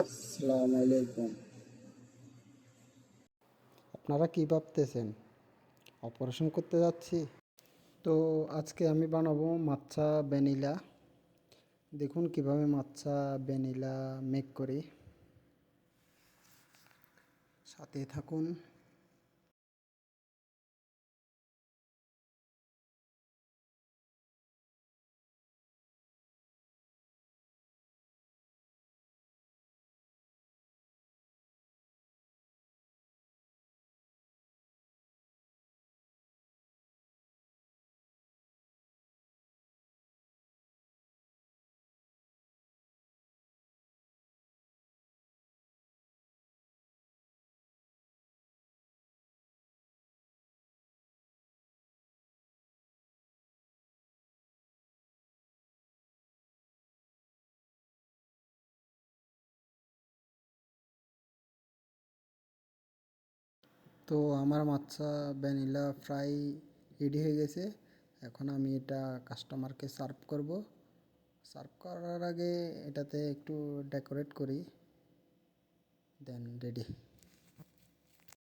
আসসালামু আলাইকুম। আপনারা কি ভাবতেছেন? অপারেশন করতে যাচ্ছি? তো আজকে আমি বানাবো মাচ্চা ভ্যানিলা। দেখুন কিভাবে মাচ্চা ভ্যানিলা মেক করি। সাথে থাকুন। তো আমার মাচ্চা ভ্যানিলা ফ্রাই রেডি হয়ে গেছে। এখন আমি এটা কাস্টমারকে সার্ভ করব। সার্ভ করার আগে এটাতে একটু ডেকোরেট করি, দেন রেডি।